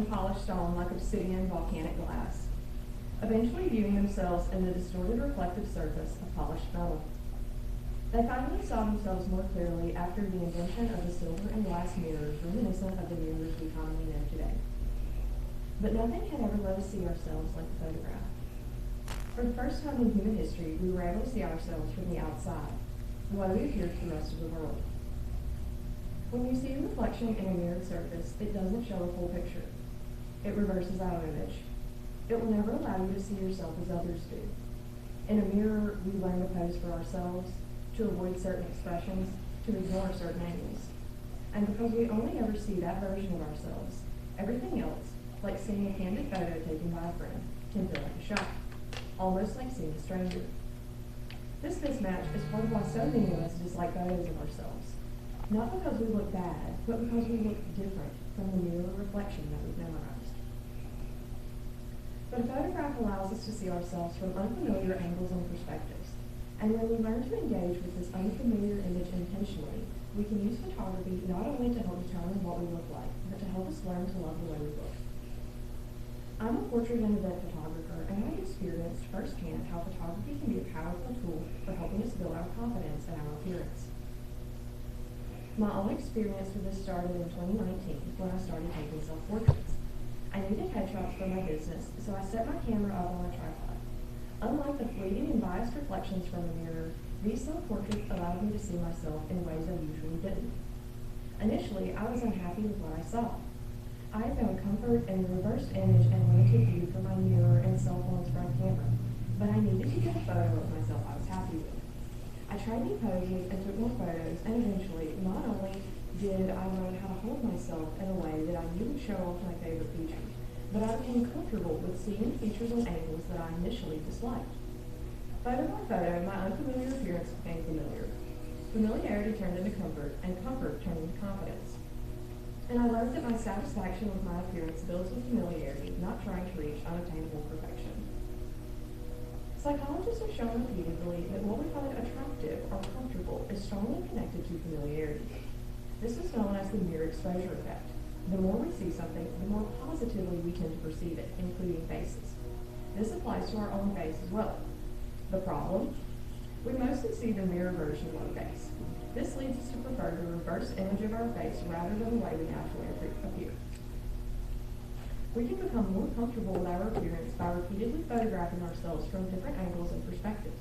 in polished stone like obsidian volcanic glass, eventually viewing themselves in the distorted reflective surface of polished metal. They finally saw themselves more clearly after the invention of the silver and glass mirrors reminiscent of the mirrors we commonly know today. But nothing had ever let us see ourselves like the photograph. For the first time in human history, we were able to see ourselves from the outside, the way we appeared to the rest of the world. When you see a reflection in a mirrored surface, it doesn't show a full picture. It reverses our image. It will never allow you to see yourself as others do. In a mirror, we learn to pose for ourselves, to avoid certain expressions, to ignore certain angles. And because we only ever see that version of ourselves, everything else, like seeing a candid photo taken by a friend, can feel like a shock, almost like seeing a stranger. This mismatch is part of why so many of us dislike photos of ourselves. Not because we look bad, but because we look different from the mirror reflection that we've memorized. But a photograph allows us to see ourselves from unfamiliar angles and perspectives. And when we learn to engage with this unfamiliar image intentionally, we can use photography not only to help determine what we look like, but to help us learn to love the way we look. I'm a portrait and event photographer, and I've experienced firsthand how photography can be a powerful tool for helping us build our confidence in our appearance. My own experience with this started in 2019 when I started taking self-portraits. I needed headshots for my business, so I set my camera up on a tripod. Unlike the fleeting and biased reflections from a mirror, these self-portraits allowed me to see myself in ways I usually didn't. Initially, I was unhappy with what I saw. I had found comfort in the reversed image and limited view from my mirror and cell phone's front camera, but I needed to get a photo of myself I was happy with. I tried new poses and took more photos, and eventually, not only did I learn how to hold myself in a way that I knew would show off my favorite features, but I became comfortable with seeing features and angles that I initially disliked. Photo by photo, my unfamiliar appearance became familiar. Familiarity turned into comfort, and comfort turned into confidence. And I learned that my satisfaction with my appearance builds with familiarity, not trying to reach unattainable perfection. Psychologists have shown repeatedly that what we find attractive or comfortable is strongly connected to familiarity. This is known as the mirror exposure effect. The more we see something, the more positively we tend to perceive it, including faces. This applies to our own face as well. The problem? We mostly see the mirror version of our face. This leads us to prefer the reverse image of our face rather than the way we naturally appear. We can become more comfortable with our appearance by repeatedly photographing ourselves from different angles and perspectives.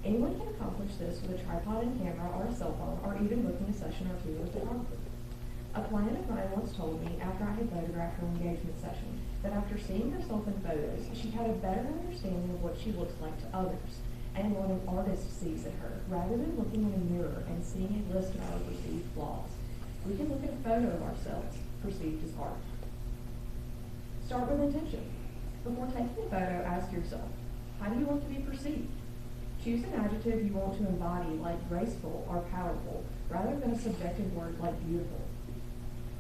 Anyone can accomplish this with a tripod and camera or a cell phone, or even booking a session or two with a photographer. A client of mine once told me after I had photographed her engagement session that after seeing herself in photos, she had a better understanding of what she looks like to others and what an artist sees in her, rather than looking in a mirror and seeing a list of our perceived flaws. We can look at a photo of ourselves perceived as art. Start with intention. Before taking a photo, ask yourself, how do you want to be perceived? Choose an adjective you want to embody, like graceful or powerful, rather than a subjective word like beautiful.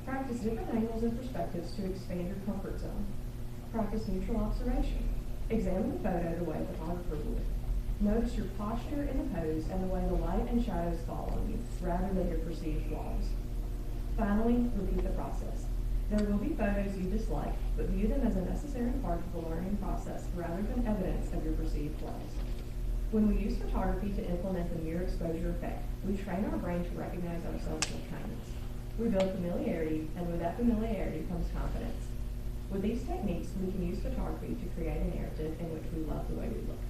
Practice different angles and perspectives to expand your comfort zone. Practice neutral observation. Examine the photo the way a photographer would. Notice your posture in the pose and the way the light and shadows fall on you, rather than your perceived flaws. Finally, repeat the process. There will be photos you dislike, but view them as a necessary part of the learning process rather than evidence of your perceived flaws. When we use photography to implement the mirror exposure effect, we train our brain to recognize ourselves with kindness. We build familiarity, and with that familiarity comes confidence. With these techniques, we can use photography to create a narrative in which we love the way we look.